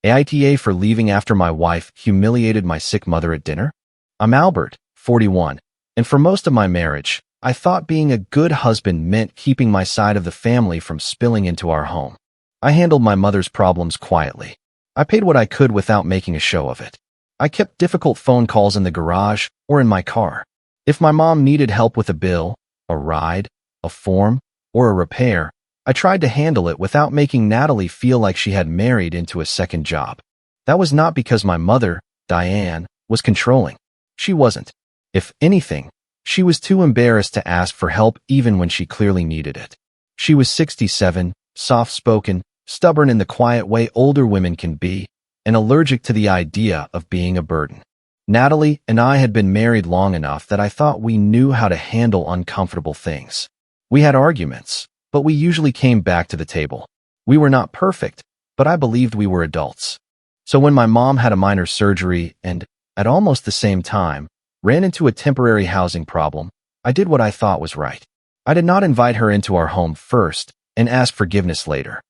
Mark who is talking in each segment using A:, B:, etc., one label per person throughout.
A: AITA for leaving after my wife humiliated my sick mother at dinner? I'm Albert, 41, and for most of my marriage, I thought being a good husband meant keeping my side of the family from spilling into our home. I handled my mother's problems quietly. I paid what I could without making a show of it. I kept difficult phone calls in the garage or in my car. If my mom needed help with a bill, a ride, a form, or a repair, I tried to handle it without making Natalie feel like she had married into a second job. That was not because my mother, Diane, was controlling. She wasn't. If anything, she was too embarrassed to ask for help even when she clearly needed it. She was 67, soft-spoken, stubborn in the quiet way older women can be, and allergic to the idea of being a burden. Natalie and I had been married long enough that I thought we knew how to handle uncomfortable things. We had arguments, but we usually came back to the table. We were not perfect, but I believed we were adults. So when my mom had a minor surgery and, at almost the same time, ran into a temporary housing problem, I did what I thought was right. I did not invite her into our home first and ask forgiveness later.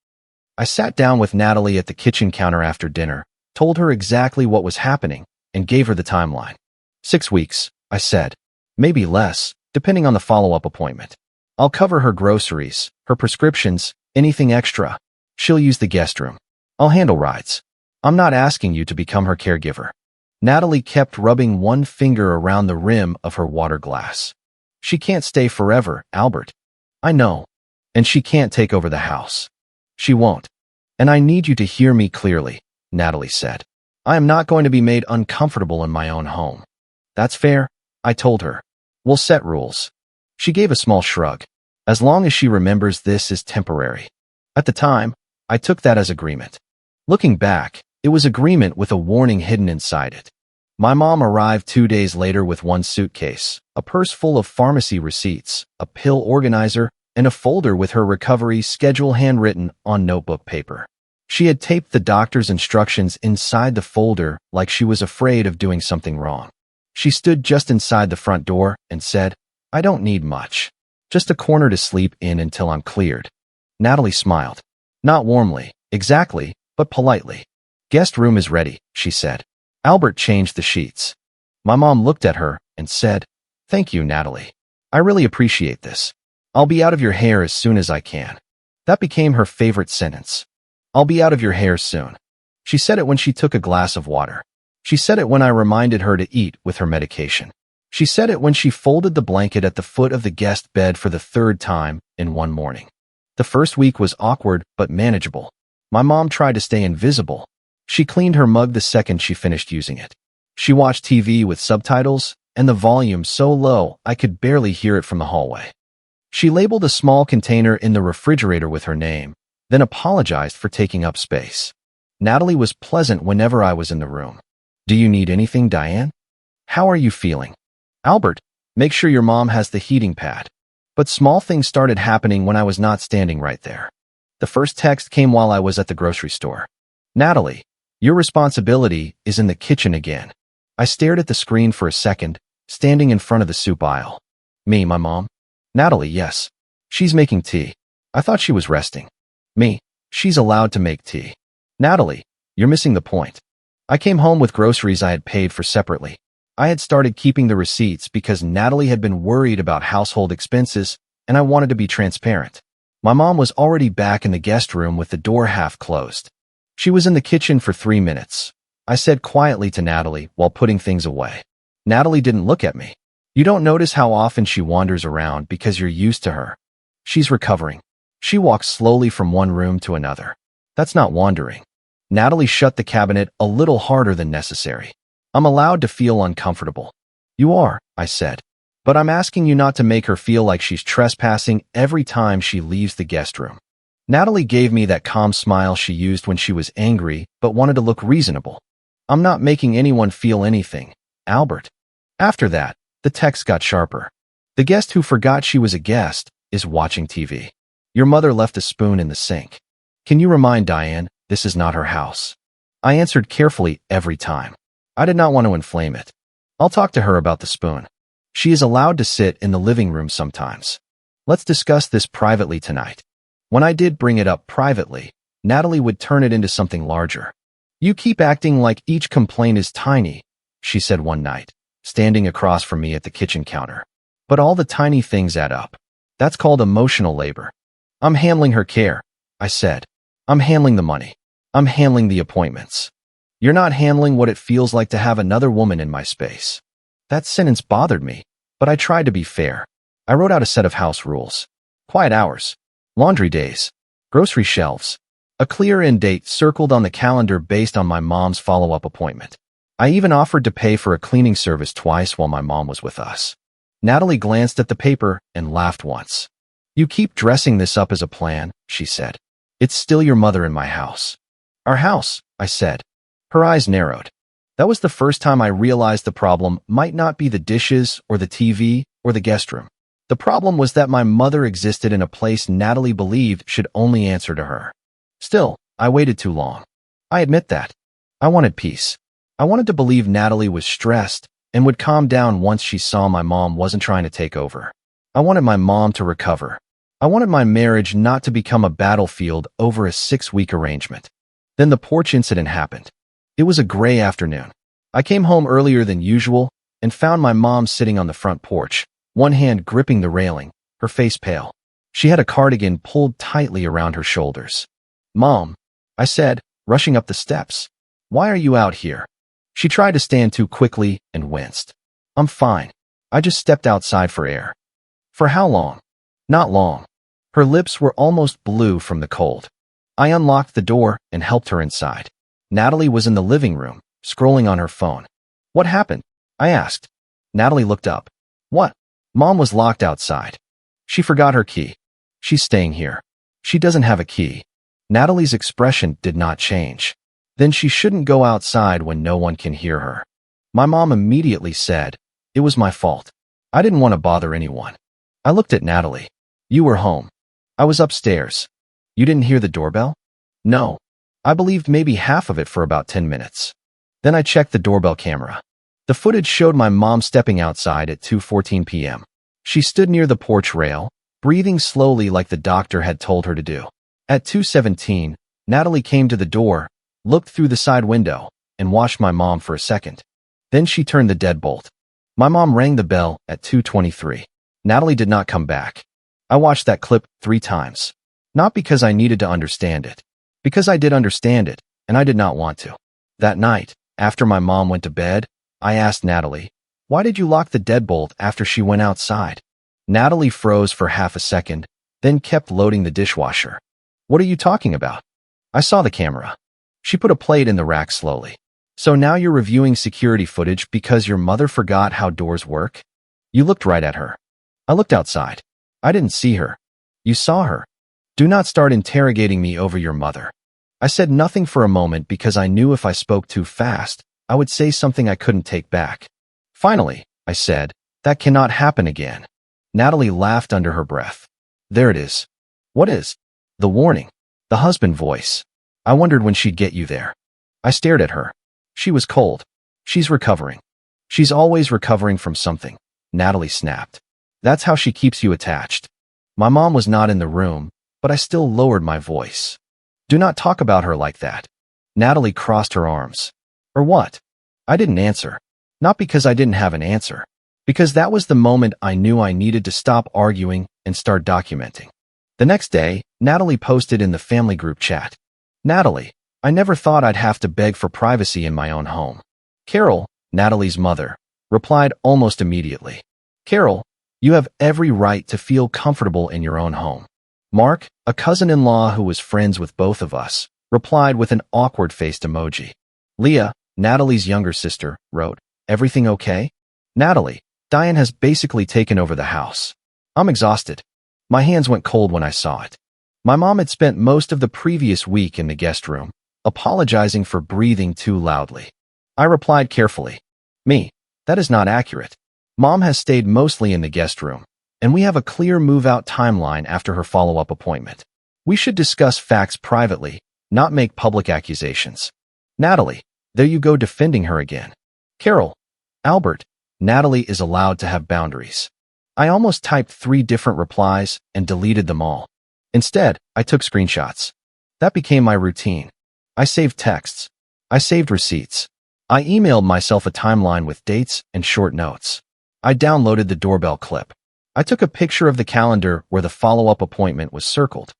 A: I sat down with Natalie at the kitchen counter after dinner, told her exactly what was happening, and gave her the timeline. 6 weeks, I said. Maybe less, depending on the follow-up appointment. I'll cover her groceries, her prescriptions, anything extra. She'll use the guest room. I'll handle rides. I'm not asking you to become her caregiver. Natalie kept rubbing one finger around the rim of her water glass. She can't stay forever, Albert. I know. And she can't take over the house. She won't. And I need you to hear me clearly, Natalie said. I am not going to be made uncomfortable in my own home. That's fair, I told her. We'll set rules. She gave a small shrug. As long as she remembers this is temporary. At the time, I took that as agreement. Looking back, it was agreement with a warning hidden inside it. My mom arrived 2 days later with one suitcase, a purse full of pharmacy receipts, a pill organizer, and a folder with her recovery schedule handwritten on notebook paper. She had taped the doctor's instructions inside the folder like she was afraid of doing something wrong. She stood just inside the front door and said, I don't need much. Just a corner to sleep in until I'm cleared. Natalie smiled. Not warmly, exactly, but politely. Guest room is ready, she said. Albert changed the sheets. My mom looked at her and said, Thank you, Natalie. I really appreciate this. I'll be out of your hair as soon as I can. That became her favorite sentence. I'll be out of your hair soon. She said it when she took a glass of water. She said it when I reminded her to eat with her medication. She said it when she folded the blanket at the foot of the guest bed for the 3rd time in one morning. The first week was awkward but manageable. My mom tried to stay invisible. She cleaned her mug the second she finished using it. She watched TV with subtitles and the volume so low I could barely hear it from the hallway. She labeled a small container in the refrigerator with her name, then apologized for taking up space. Natalie was pleasant whenever I was in the room. Do you need anything, Diane? How are you feeling? Albert, make sure your mom has the heating pad. But small things started happening when I was not standing right there. The first text came while I was at the grocery store. Natalie, your responsibility is in the kitchen again. I stared at the screen for a second, standing in front of the soup aisle. Me, my mom? Natalie, yes. She's making tea. I thought she was resting. Me, she's allowed to make tea. Natalie, you're missing the point. I came home with groceries I had paid for separately. I had started keeping the receipts because Natalie had been worried about household expenses, and I wanted to be transparent. My mom was already back in the guest room with the door half closed. She was in the kitchen for 3 minutes. I said quietly to Natalie while putting things away. Natalie didn't look at me. You don't notice how often she wanders around because you're used to her. She's recovering. She walks slowly from one room to another. That's not wandering. Natalie shut the cabinet a little harder than necessary. I'm allowed to feel uncomfortable. You are, I said. But I'm asking you not to make her feel like she's trespassing every time she leaves the guest room. Natalie gave me that calm smile she used when she was angry but wanted to look reasonable. I'm not making anyone feel anything, Albert. After that, the text got sharper. The guest who forgot she was a guest is watching TV. Your mother left a spoon in the sink. Can you remind Diane this is not her house? I answered carefully every time. I did not want to inflame it. I'll talk to her about the spoon. She is allowed to sit in the living room sometimes. Let's discuss this privately tonight. When I did bring it up privately, Natalie would turn it into something larger. You keep acting like each complaint is tiny, she said one night, standing across from me at the kitchen counter. But all the tiny things add up. That's called emotional labor. I'm handling her care, I said. I'm handling the money. I'm handling the appointments. You're not handling what it feels like to have another woman in my space. That sentence bothered me, but I tried to be fair. I wrote out a set of house rules. Quiet hours, laundry days, grocery shelves, a clear end date circled on the calendar based on my mom's follow-up appointment. I even offered to pay for a cleaning service twice while my mom was with us. Natalie glanced at the paper and laughed once. You keep dressing this up as a plan, she said. It's still your mother in my house. Our house, I said. Her eyes narrowed. That was the first time I realized the problem might not be the dishes or the TV or the guest room. The problem was that my mother existed in a place Natalie believed should only answer to her. Still, I waited too long. I admit that. I wanted peace. I wanted to believe Natalie was stressed and would calm down once she saw my mom wasn't trying to take over. I wanted my mom to recover. I wanted my marriage not to become a battlefield over a 6-week arrangement. Then the porch incident happened. It was a gray afternoon. I came home earlier than usual and found my mom sitting on the front porch, one hand gripping the railing, her face pale. She had a cardigan pulled tightly around her shoulders. Mom, I said, rushing up the steps. Why are you out here? She tried to stand too quickly and winced. I'm fine. I just stepped outside for air. For how long? Not long. Her lips were almost blue from the cold. I unlocked the door and helped her inside. Natalie was in the living room, scrolling on her phone. What happened? I asked. Natalie looked up. What? Mom was locked outside. She forgot her key. She's staying here. She doesn't have a key. Natalie's expression did not change. Then she shouldn't go outside when no one can hear her. My mom immediately said, it was my fault. I didn't want to bother anyone. I looked at Natalie. You were home. I was upstairs. You didn't hear the doorbell? No. I believed maybe half of it for about 10 minutes. Then I checked the doorbell camera. The footage showed my mom stepping outside at 2:14 p.m. She stood near the porch rail, breathing slowly like the doctor had told her to do. At 2:17, Natalie came to the door, looked through the side window, and watched my mom for a second. Then she turned the deadbolt. My mom rang the bell at 2:23. Natalie did not come back. I watched that clip 3 times. Not because I needed to understand it. Because I did understand it, and I did not want to. That night, after my mom went to bed, I asked Natalie, why did you lock the deadbolt after she went outside? Natalie froze for half a second, then kept loading the dishwasher. What are you talking about? I saw the camera. She put a plate in the rack slowly. So now you're reviewing security footage because your mother forgot how doors work? You looked right at her. I looked outside. I didn't see her. You saw her. Do not start interrogating me over your mother. I said nothing for a moment because I knew if I spoke too fast, I would say something I couldn't take back. Finally, I said, that cannot happen again. Natalie laughed under her breath. There it is. What is? The warning. The husband voice. I wondered when she'd get you there. I stared at her. She was cold. She's recovering. She's always recovering from something. Natalie snapped. That's how she keeps you attached. My mom was not in the room, but I still lowered my voice. Do not talk about her like that. Natalie crossed her arms. Or what? I didn't answer. Not because I didn't have an answer. Because that was the moment I knew I needed to stop arguing and start documenting. The next day, Natalie posted in the family group chat. Natalie, I never thought I'd have to beg for privacy in my own home. Carol, Natalie's mother, replied almost immediately. Carol, you have every right to feel comfortable in your own home. Mark, a cousin-in-law who was friends with both of us, replied with an awkward-faced emoji. Leah, Natalie's younger sister, wrote, everything okay? Natalie, Diane has basically taken over the house. I'm exhausted. My hands went cold when I saw it. My mom had spent most of the previous week in the guest room, apologizing for breathing too loudly. I replied carefully. Me, that is not accurate. Mom has stayed mostly in the guest room, and we have a clear move-out timeline after her follow-up appointment. We should discuss facts privately, not make public accusations. Natalie, there you go defending her again. Carol, Albert, Natalie is allowed to have boundaries. I almost typed 3 different replies and deleted them all. Instead, I took screenshots. That became my routine. I saved texts. I saved receipts. I emailed myself a timeline with dates and short notes. I downloaded the doorbell clip. I took a picture of the calendar where the follow-up appointment was circled.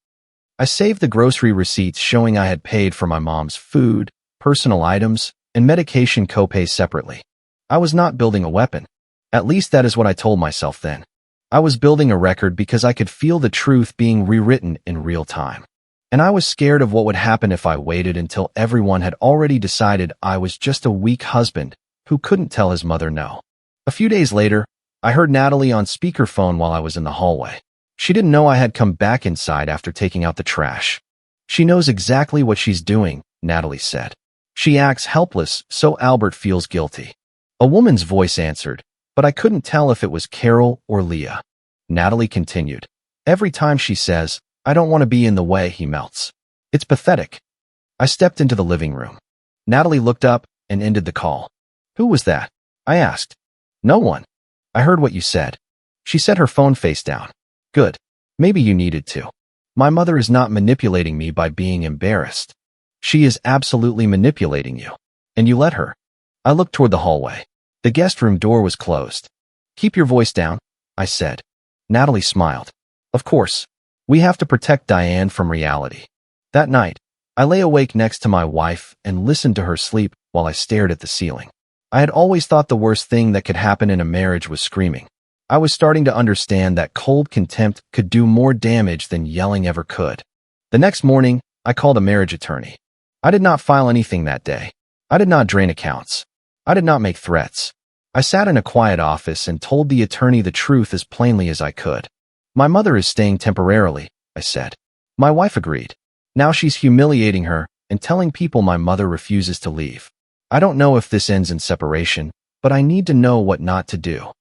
A: I saved the grocery receipts showing I had paid for my mom's food, personal items, and medication copays separately. I was not building a weapon. At least that is what I told myself then. I was building a record because I could feel the truth being rewritten in real time. And I was scared of what would happen if I waited until everyone had already decided I was just a weak husband who couldn't tell his mother no. A few days later, I heard Natalie on speakerphone while I was in the hallway. She didn't know I had come back inside after taking out the trash. She knows exactly what she's doing, Natalie said. She acts helpless, so Albert feels guilty. A woman's voice answered, but I couldn't tell if it was Carol or Leah. Natalie continued. Every time she says, I don't want to be in the way, he melts. It's pathetic. I stepped into the living room. Natalie looked up and ended the call. Who was that? I asked. No one. I heard what you said. She set her phone face down. Good. Maybe you needed to. My mother is not manipulating me by being embarrassed. She is absolutely manipulating you. And you let her. I looked toward the hallway. The guest room door was closed. Keep your voice down, I said. Natalie smiled. Of course. We have to protect Diane from reality. That night, I lay awake next to my wife and listened to her sleep while I stared at the ceiling. I had always thought the worst thing that could happen in a marriage was screaming. I was starting to understand that cold contempt could do more damage than yelling ever could. The next morning, I called a marriage attorney. I did not file anything that day. I did not drain accounts. I did not make threats. I sat in a quiet office and told the attorney the truth as plainly as I could. My mother is staying temporarily, I said. My wife agreed. Now she's humiliating her and telling people my mother refuses to leave. I don't know if this ends in separation, but I need to know what not to do.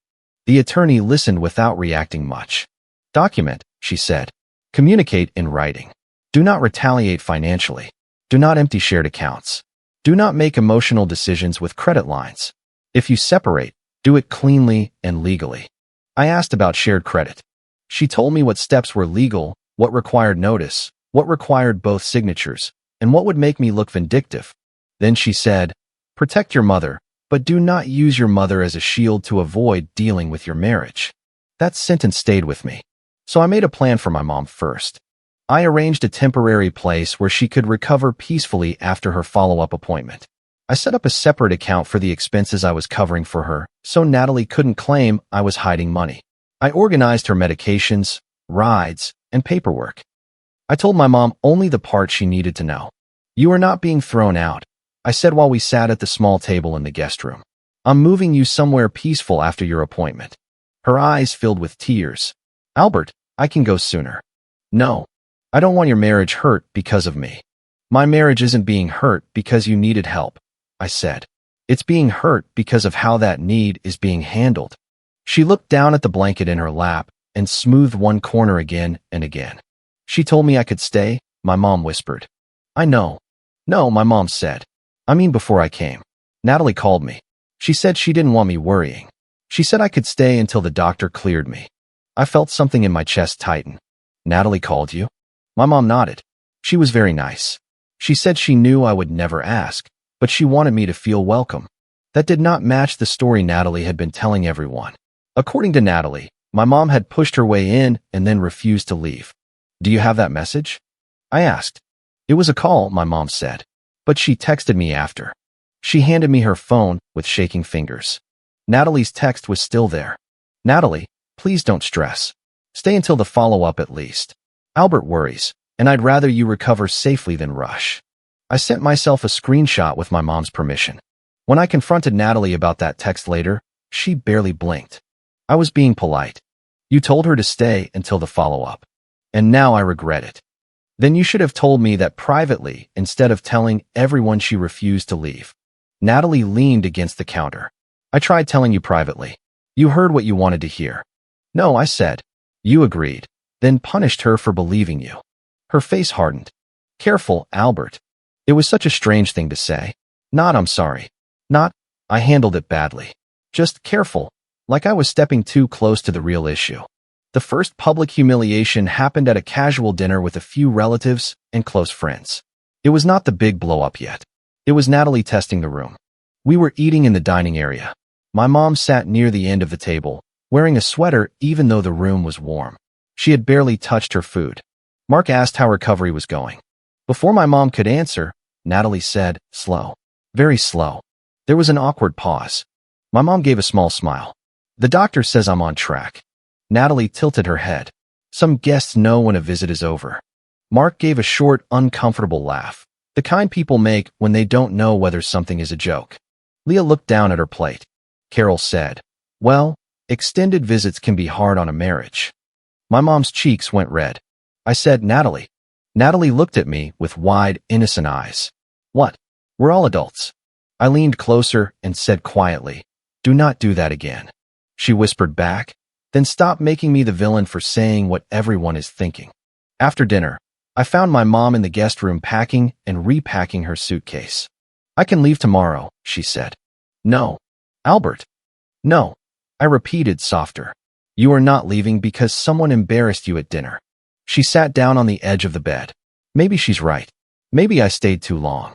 A: The attorney listened without reacting much. Document, she said. Communicate in writing. Do not retaliate financially. Do not empty shared accounts. Do not make emotional decisions with credit lines. If you separate, do it cleanly and legally. I asked about shared credit. She told me what steps were legal, what required notice, what required both signatures, and what would make me look vindictive. Then she said, protect your mother, but do not use your mother as a shield to avoid dealing with your marriage. That sentence stayed with me. So I made a plan for my mom first. I arranged a temporary place where she could recover peacefully after her follow-up appointment. I set up a separate account for the expenses I was covering for her, so Natalie couldn't claim I was hiding money. I organized her medications, rides, and paperwork. I told my mom only the part she needed to know. You are not being thrown out, I said while we sat at the small table in the guest room. I'm moving you somewhere peaceful after your appointment. Her eyes filled with tears. Albert, I can go sooner. No, I don't want your marriage hurt because of me. My marriage isn't being hurt because you needed help, I said. It's being hurt because of how that need is being handled. She looked down at the blanket in her lap and smoothed one corner again and again. She told me I could stay, my mom whispered. I know. No, my mom said. I mean before I came. Natalie called me. She said she didn't want me worrying. She said I could stay until the doctor cleared me. I felt something in my chest tighten. Natalie called you? My mom nodded. She was very nice. She said she knew I would never ask, but she wanted me to feel welcome. That did not match the story Natalie had been telling everyone. According to Natalie, my mom had pushed her way in and then refused to leave. Do you have that message? I asked. It was a call, my mom said. But she texted me after. She handed me her phone with shaking fingers. Natalie's text was still there. Natalie, please don't stress. Stay until the follow-up at least. Albert worries, and I'd rather you recover safely than rush. I sent myself a screenshot with my mom's permission. When I confronted Natalie about that text later, she barely blinked. I was being polite. You told her to stay until the follow-up. And now I regret it. Then you should have told me that privately instead of telling everyone she refused to leave. Natalie leaned against the counter. I tried telling you privately. You heard what you wanted to hear. No, I said. You agreed, then punished her for believing you. Her face hardened. Careful, Albert. It was such a strange thing to say. Not, I'm sorry. Not, I handled it badly. Just careful, like I was stepping too close to the real issue. The first public humiliation happened at a casual dinner with a few relatives and close friends. It was not the big blow-up yet. It was Natalie testing the room. We were eating in the dining area. My mom sat near the end of the table, wearing a sweater even though the room was warm. She had barely touched her food. Mark asked how recovery was going. Before my mom could answer, Natalie said, "Slow. Very slow." There was an awkward pause. My mom gave a small smile. "The doctor says I'm on track." Natalie tilted her head. Some guests know when a visit is over. Mark gave a short, uncomfortable laugh, the kind people make when they don't know whether something is a joke. Leah looked down at her plate. Carol said, "Well, extended visits can be hard on a marriage." My mom's cheeks went red. I said, "Natalie." Natalie looked at me with wide, innocent eyes. "What? We're all adults." I leaned closer and said quietly, "Do not do that again." She whispered back, "Then stop making me the villain for saying what everyone is thinking." After dinner, I found my mom in the guest room packing and repacking her suitcase. "I can leave tomorrow," she said. "No. Albert." "No." I repeated softer. "You are not leaving because someone embarrassed you at dinner." She sat down on the edge of the bed. Maybe she's right. Maybe I stayed too long.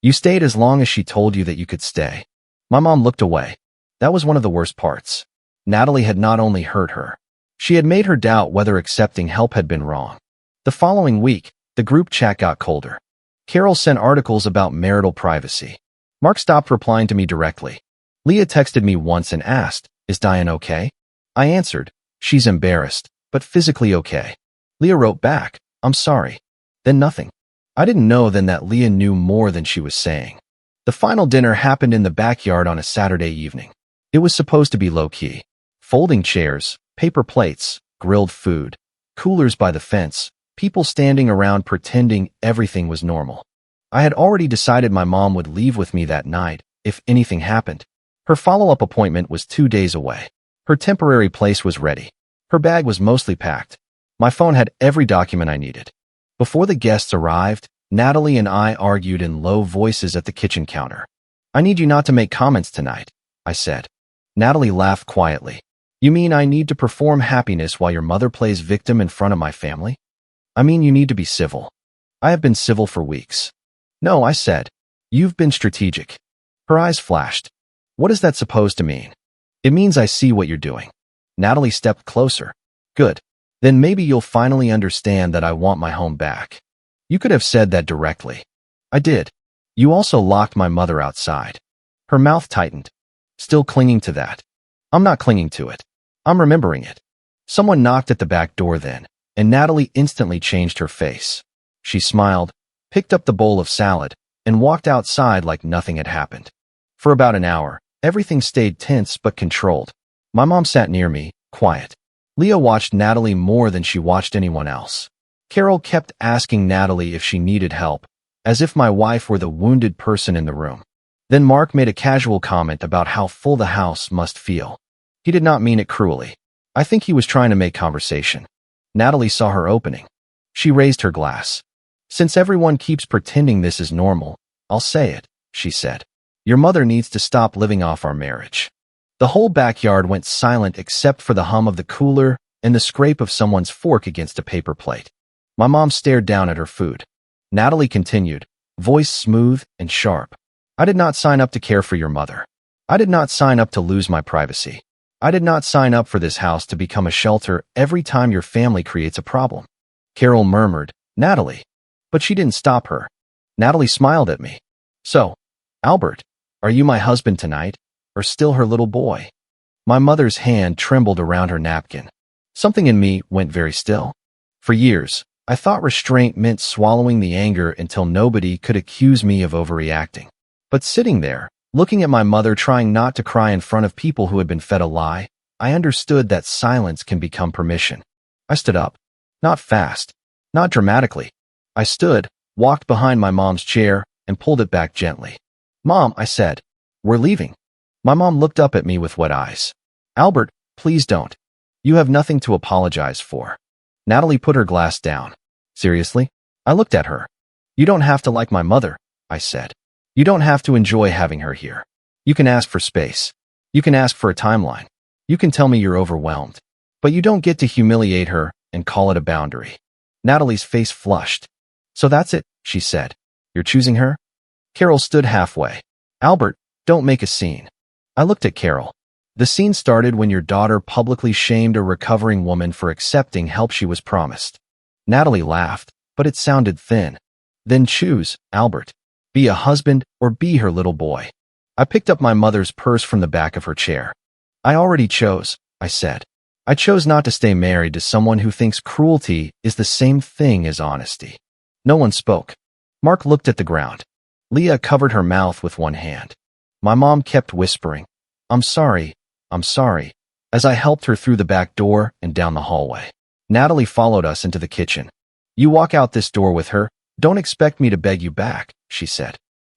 A: "You stayed as long as she told you that you could stay." My mom looked away. That was one of the worst parts. Natalie had not only hurt her. She had made her doubt whether accepting help had been wrong. The following week, the group chat got colder. Carol sent articles about marital privacy. Mark stopped replying to me directly. Leah texted me once and asked, "Is Diane okay?" I answered, "She's embarrassed, but physically okay." Leah wrote back, "I'm sorry." Then nothing. I didn't know then that Leah knew more than she was saying. The final dinner happened in the backyard on a Saturday evening. It was supposed to be low-key. Folding chairs, paper plates, grilled food, coolers by the fence, people standing around pretending everything was normal. I had already decided my mom would leave with me that night, if anything happened. Her follow-up appointment was 2 days away. Her temporary place was ready. Her bag was mostly packed. My phone had every document I needed. Before the guests arrived, Natalie and I argued in low voices at the kitchen counter. "I need you not to make comments tonight," I said. Natalie laughed quietly. "You mean I need to perform happiness while your mother plays victim in front of my family?" "I mean you need to be civil." "I have been civil for weeks." "No," I said. "You've been strategic." Her eyes flashed. "What is that supposed to mean?" "It means I see what you're doing." Natalie stepped closer. "Good. Then maybe you'll finally understand that I want my home back." "You could have said that directly." "I did." "You also locked my mother outside." Her mouth tightened. "Still clinging to that?" "I'm not clinging to it. I'm remembering it." Someone knocked at the back door then, and Natalie instantly changed her face. She smiled, picked up the bowl of salad, and walked outside like nothing had happened. For about an hour, everything stayed tense but controlled. My mom sat near me, quiet. Leah watched Natalie more than she watched anyone else. Carol kept asking Natalie if she needed help, as if my wife were the wounded person in the room. Then Mark made a casual comment about how full the house must feel. He did not mean it cruelly. I think he was trying to make conversation. Natalie saw her opening. She raised her glass. "Since everyone keeps pretending this is normal, I'll say it," she said. "Your mother needs to stop living off our marriage." The whole backyard went silent except for the hum of the cooler and the scrape of someone's fork against a paper plate. My mom stared down at her food. Natalie continued, voice smooth and sharp. "I did not sign up to care for your mother. I did not sign up to lose my privacy. I did not sign up for this house to become a shelter every time your family creates a problem." Carol murmured, "Natalie." But she didn't stop her. Natalie smiled at me. "So, Albert, are you my husband tonight, or still her little boy?" My mother's hand trembled around her napkin. Something in me went very still. For years, I thought restraint meant swallowing the anger until nobody could accuse me of overreacting. But sitting there, looking at my mother trying not to cry in front of people who had been fed a lie, I understood that silence can become permission. I stood up. Not fast. Not dramatically. I stood, walked behind my mom's chair, and pulled it back gently. "Mom," I said, "we're leaving." My mom looked up at me with wet eyes. "Albert, please don't. You have nothing to apologize for." Natalie put her glass down. "Seriously?" I looked at her. "You don't have to like my mother," I said. "You don't have to enjoy having her here. You can ask for space. You can ask for a timeline. You can tell me you're overwhelmed. But you don't get to humiliate her and call it a boundary." Natalie's face flushed. "So that's it," she said. "You're choosing her?" Carol stood halfway. Albert, don't make a scene. I looked at Carol. The scene started when your daughter publicly shamed a recovering woman for accepting help she was promised. Natalie laughed, but it sounded thin. Then choose, Albert. Be a husband or be her little boy. I picked up my mother's purse from the back of her chair. I already chose, I said. I chose not to stay married to someone who thinks cruelty is the same thing as honesty. No one spoke. Mark looked at the ground. Leah covered her mouth with one hand. My mom kept whispering, I'm sorry, as I helped her through the back door and down the hallway. Natalie followed us into the kitchen. You walk out this door with her, don't expect me to beg you back, she said.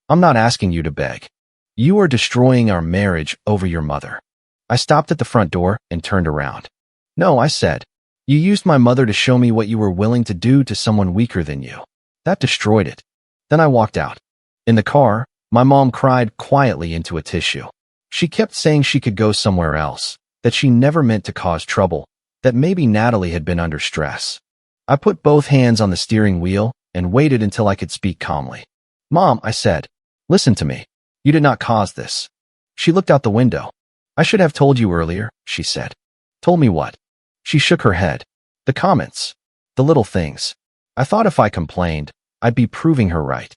A: I'm not asking you to beg. You are destroying our marriage over your mother. I stopped at the front door and turned around. No, I said. You used my mother to show me what you were willing to do to someone weaker than you. That destroyed it. Then I walked out. In the car, my mom cried quietly into a tissue. She kept saying she could go somewhere else, that she never meant to cause trouble, that maybe Natalie had been under stress. I put both hands on the steering wheel and waited until I could speak calmly. Mom, I said, listen to me. You did not cause this. She looked out the window. I should have told you earlier, she said. Told me what? She shook her head. The comments. The little things. I thought if I complained, I'd be proving her right.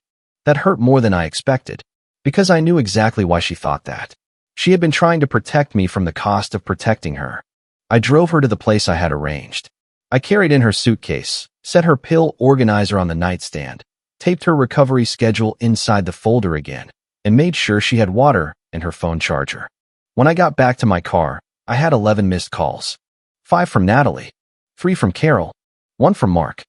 A: That hurt more than I expected, because I knew exactly why she thought that. She had been trying to protect me from the cost of protecting her. I drove her to the place I had arranged. I carried in her suitcase, set her pill organizer on the nightstand, taped her recovery schedule inside the folder again, and made sure she had water and her phone charger. When I got back to my car, I had 11 missed calls. 5 from Natalie, 3 from Carol, 1 from Mark,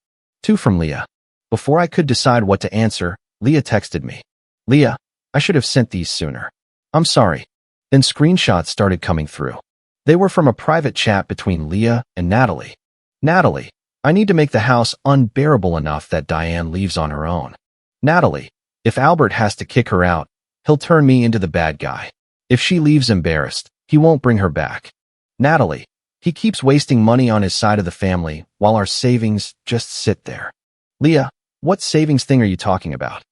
A: 2 from Leah. Before I could decide what to answer, Leah texted me. Leah, I should have sent these sooner. I'm sorry. Then screenshots started coming through. They were from a private chat between Leah and Natalie. Natalie, I need to make the house unbearable enough that Diane leaves on her own. Natalie, if Albert has to kick her out, he'll turn me into the bad guy. If she leaves embarrassed, he won't bring her back. Natalie, he keeps wasting money on his side of the family while our savings just sit there. Leah, what savings thing are you talking about?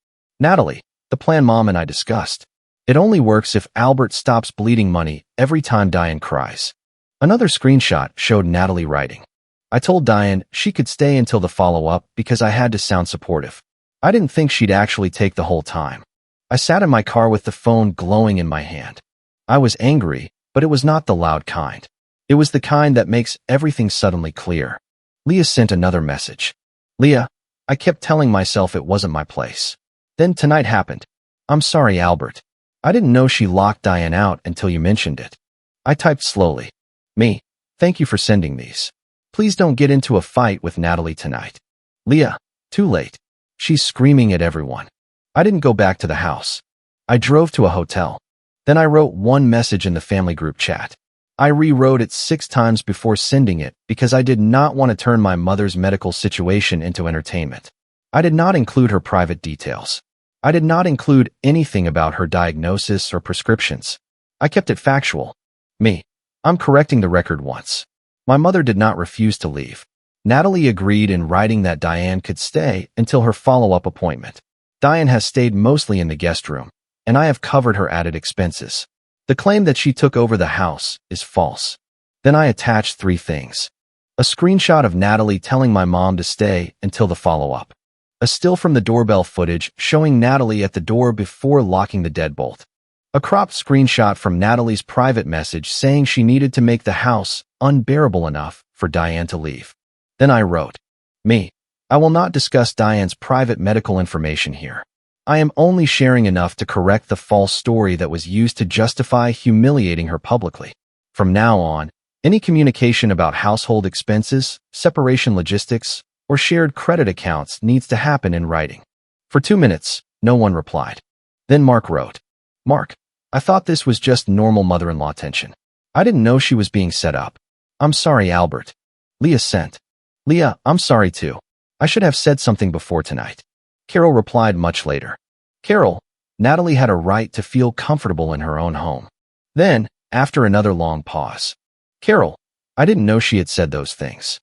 A: Natalie, the plan Mom and I discussed. It only works if Albert stops bleeding money every time Diane cries. Another screenshot showed Natalie writing. I told Diane she could stay until the follow-up because I had to sound supportive. I didn't think she'd actually take the whole time. I sat in my car with the phone glowing in my hand. I was angry, but it was not the loud kind. It was the kind that makes everything suddenly clear. Leah sent another message. Leah, I kept telling myself it wasn't my place. Then tonight happened. I'm sorry, Albert. I didn't know she locked Diane out until you mentioned it. I typed slowly. Me, thank you for sending these. Please don't get into a fight with Natalie tonight. Leah, too late. She's screaming at everyone. I didn't go back to the house. I drove to a hotel. Then I wrote one message in the family group chat. I rewrote it 6 times before sending it because I did not want to turn my mother's medical situation into entertainment. I did not include her private details. I did not include anything about her diagnosis or prescriptions. I kept it factual. Me, I'm correcting the record once. My mother did not refuse to leave. Natalie agreed in writing that Diane could stay until her follow-up appointment. Diane has stayed mostly in the guest room, and I have covered her added expenses. The claim that she took over the house is false. Then I attached 3 things. A screenshot of Natalie telling my mom to stay until the follow-up. A still from the doorbell footage showing Natalie at the door before locking the deadbolt. A cropped screenshot from Natalie's private message saying she needed to make the house unbearable enough for Diane to leave. Then I wrote, Me, I will not discuss Diane's private medical information here. I am only sharing enough to correct the false story that was used to justify humiliating her publicly. From now on, any communication about household expenses, separation logistics, or shared credit accounts needs to happen in writing. For 2 minutes, no one replied. Then Mark wrote, Mark, I thought this was just normal mother-in-law tension. I didn't know she was being set up. I'm sorry, Albert. Leah sent. Leah, I'm sorry too. I should have said something before tonight. Carol replied much later. Carol, Natalie had a right to feel comfortable in her own home. Then, after another long pause. Carol, I didn't know she had said those things.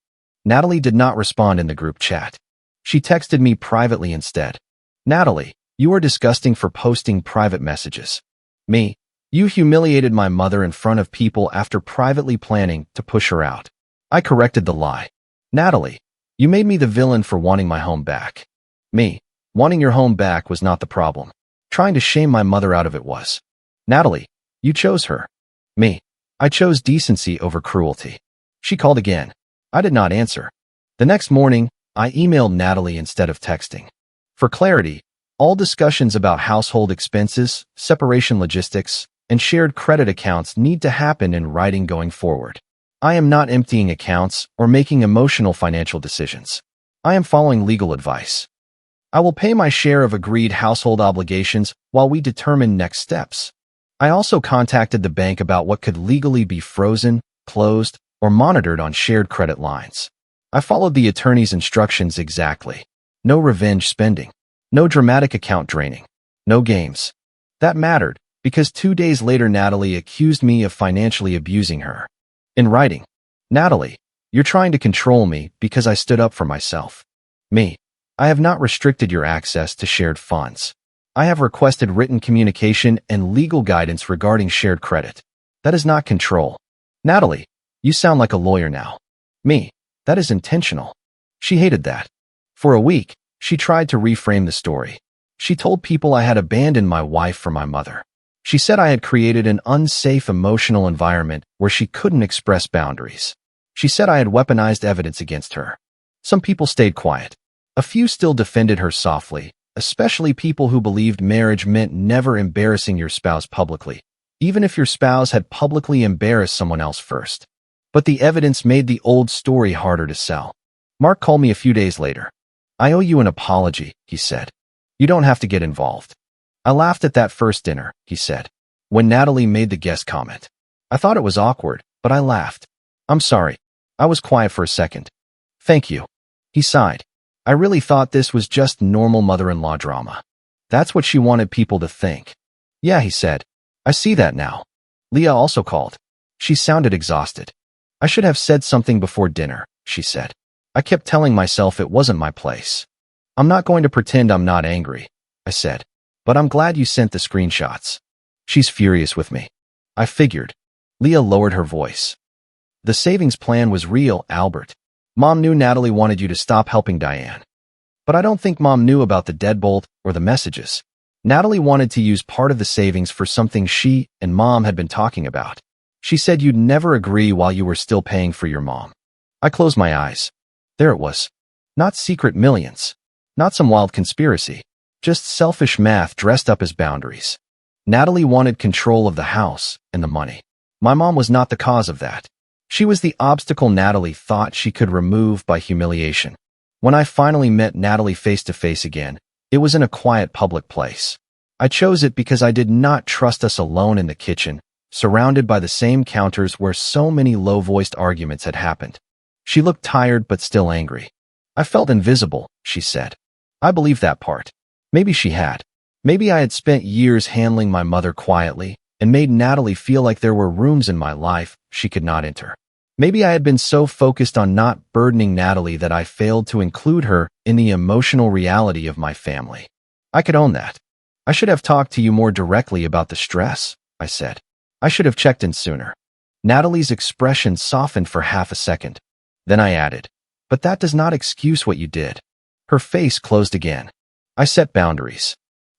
A: Natalie did not respond in the group chat. She texted me privately instead. Natalie, You are disgusting for posting private messages. Me. You humiliated my mother in front of people after privately planning to push her out. I corrected the lie. Natalie. You made me the villain for wanting my home back. Me. Wanting your home back was not the problem. Trying to shame my mother out of it was. Natalie. You chose her. Me. I chose decency over cruelty. She called again. I did not answer. The next morning, I emailed Natalie instead of texting. For clarity, all discussions about household expenses, separation logistics, and shared credit accounts need to happen in writing going forward. I am not emptying accounts or making emotional financial decisions. I am following legal advice. I will pay my share of agreed household obligations while we determine next steps. I also contacted the bank about what could legally be frozen, closed, or monitored on shared credit lines. I followed the attorney's instructions exactly. No revenge spending. No dramatic account draining. No games. That mattered, because 2 days later Natalie accused me of financially abusing her. In writing, Natalie, you're trying to control me because I stood up for myself. Me, I have not restricted your access to shared funds. I have requested written communication and legal guidance regarding shared credit. That is not control. Natalie, you sound like a lawyer now. Me, that is intentional. She hated that. For a week, she tried to reframe the story. She told people I had abandoned my wife for my mother. She said I had created an unsafe emotional environment where she couldn't express boundaries. She said I had weaponized evidence against her. Some people stayed quiet. A few still defended her softly, especially people who believed marriage meant never embarrassing your spouse publicly, even if your spouse had publicly embarrassed someone else first. But the evidence made the old story harder to sell. Mark called me a few days later. I owe you an apology, he said. You don't have to get involved. I laughed at that first dinner, he said, when Natalie made the guest comment. I thought it was awkward, but I laughed. I'm sorry. I was quiet for a second. Thank you. He sighed. I really thought this was just normal mother-in-law drama. That's what she wanted people to think. Yeah, he said. I see that now. Leah also called. She sounded exhausted. I should have said something before dinner, she said. I kept telling myself it wasn't my place. I'm not going to pretend I'm not angry, I said. But I'm glad you sent the screenshots. She's furious with me. I figured. Leah lowered her voice. The savings plan was real, Albert. Mom knew Natalie wanted you to stop helping Diane. But I don't think Mom knew about the deadbolt or the messages. Natalie wanted to use part of the savings for something she and Mom had been talking about. She said you'd never agree while you were still paying for your mom. I closed my eyes. There it was. Not secret millions. Not some wild conspiracy. Just selfish math dressed up as boundaries. Natalie wanted control of the house and the money. My mom was not the cause of that. She was the obstacle Natalie thought she could remove by humiliation. When I finally met Natalie face to face again, it was in a quiet public place. I chose it because I did not trust us alone in the kitchen, surrounded by the same counters where so many low-voiced arguments had happened. She looked tired but still angry. I felt invisible, she said. I believed that part. Maybe she had. Maybe I had spent years handling my mother quietly and made Natalie feel like there were rooms in my life she could not enter. Maybe I had been so focused on not burdening Natalie that I failed to include her in the emotional reality of my family. I could own that. I should have talked to you more directly about the stress, I said. I should have checked in sooner. Natalie's expression softened for half a second. Then I added, but that does not excuse what you did. Her face closed again. I set boundaries.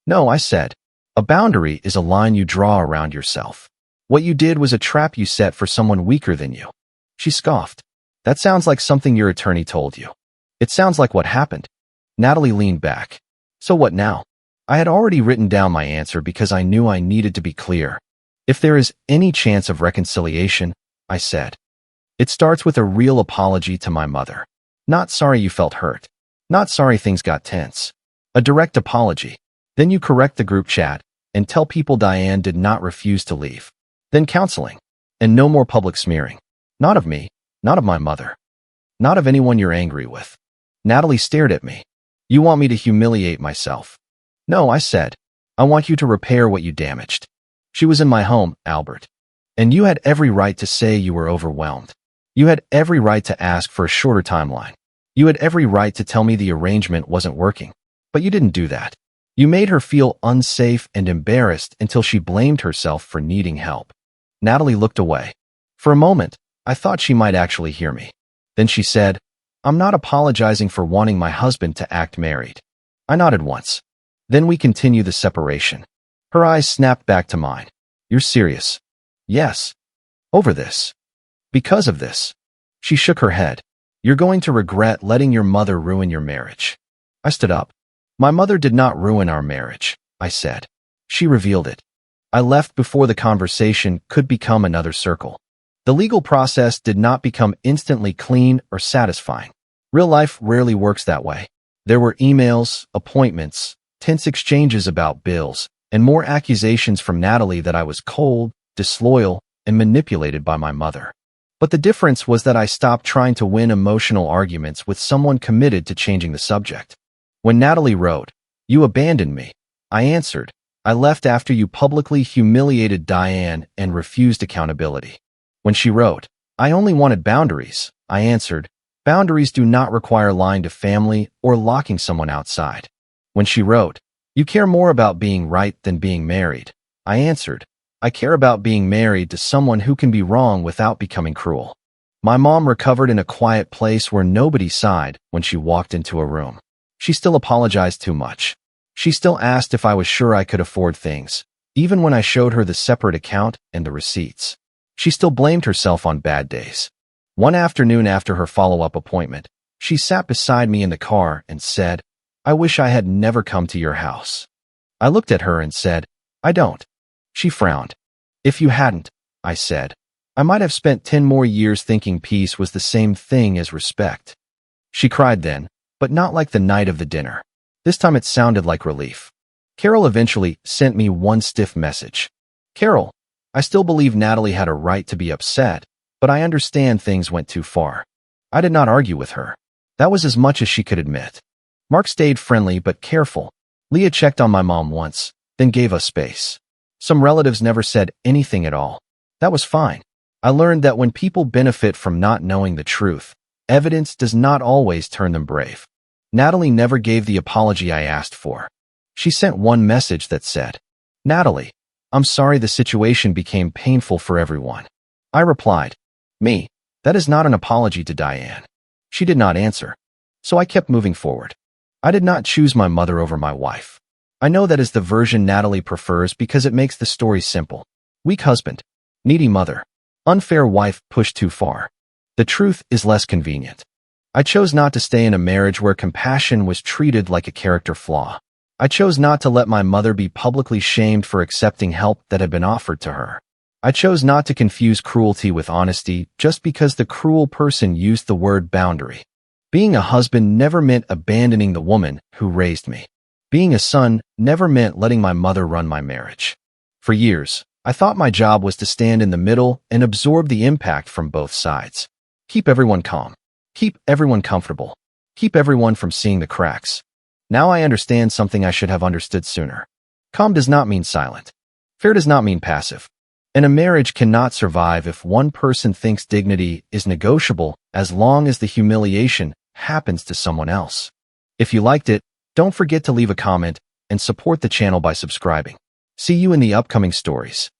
A: No, I said. A boundary is a line you draw around yourself. What you did was a trap you set for someone weaker than you. She scoffed. That sounds like something your attorney told you. It sounds like what happened. Natalie leaned back. So what now? I had already written down my answer because I knew I needed to be clear. If there is any chance of reconciliation, I said, it starts with a real apology to my mother. Not sorry you felt hurt. Not sorry things got tense. A direct apology. Then you correct the group chat and tell people Diane did not refuse to leave. Then counseling. And no more public smearing. Not of me. Not of my mother. Not of anyone you're angry with. Natalie stared at me. You want me to humiliate myself? No, I said. I want you to repair what you damaged. She was in my home, Albert. And you had every right to say you were overwhelmed. You had every right to ask for a shorter timeline. You had every right to tell me the arrangement wasn't working. But you didn't do that. You made her feel unsafe and embarrassed until she blamed herself for needing help. Natalie looked away. For a moment, I thought she might actually hear me. Then she said, "I'm not apologizing for wanting my husband to act married." I nodded once. "Then we continue the separation." Her eyes snapped back to mine. "You're serious?" "Yes." "Over this?" "Because of this." She shook her head. "You're going to regret letting your mother ruin your marriage." I stood up. "My mother did not ruin our marriage," I said. "She revealed it." I left before the conversation could become another circle. The legal process did not become instantly clean or satisfying. Real life rarely works that way. There were emails, appointments, tense exchanges about bills, and more accusations from Natalie that I was cold, disloyal, and manipulated by my mother. But the difference was that I stopped trying to win emotional arguments with someone committed to changing the subject. When Natalie wrote, "You abandoned me," I answered, "I left after you publicly humiliated Diane and refused accountability." When she wrote, "I only wanted boundaries," I answered, "Boundaries do not require lying to family or locking someone outside." When she wrote, "You care more about being right than being married," I answered, "I care about being married to someone who can be wrong without becoming cruel." My mom recovered in a quiet place where nobody sighed when she walked into a room. She still apologized too much. She still asked if I was sure I could afford things, even when I showed her the separate account and the receipts. She still blamed herself on bad days. One afternoon after her follow-up appointment, she sat beside me in the car and said, "I wish I had never come to your house." I looked at her and said, "I don't." She frowned. "If you hadn't," I said, "I might have spent 10 more years thinking peace was the same thing as respect." She cried then, but not like the night of the dinner. This time it sounded like relief. Carol eventually sent me one stiff message. "Carol, I still believe Natalie had a right to be upset, but I understand things went too far." I did not argue with her. That was as much as she could admit. Mark stayed friendly but careful. Leah checked on my mom once, then gave us space. Some relatives never said anything at all. That was fine. I learned that when people benefit from not knowing the truth, evidence does not always turn them brave. Natalie never gave the apology I asked for. She sent one message that said, "Natalie, I'm sorry the situation became painful for everyone." I replied, "Me, that is not an apology to Diane." She did not answer. So I kept moving forward. I did not choose my mother over my wife. I know that is the version Natalie prefers because it makes the story simple. Weak husband. Needy mother. Unfair wife pushed too far. The truth is less convenient. I chose not to stay in a marriage where compassion was treated like a character flaw. I chose not to let my mother be publicly shamed for accepting help that had been offered to her. I chose not to confuse cruelty with honesty just because the cruel person used the word boundary. Being a husband never meant abandoning the woman who raised me. Being a son never meant letting my mother run my marriage. For years, I thought my job was to stand in the middle and absorb the impact from both sides. Keep everyone calm. Keep everyone comfortable. Keep everyone from seeing the cracks. Now I understand something I should have understood sooner. Calm does not mean silent. Fair does not mean passive. And a marriage cannot survive if one person thinks dignity is negotiable as long as the humiliation happens to someone else. If you liked it, don't forget to leave a comment and support the channel by subscribing. See you in the upcoming stories.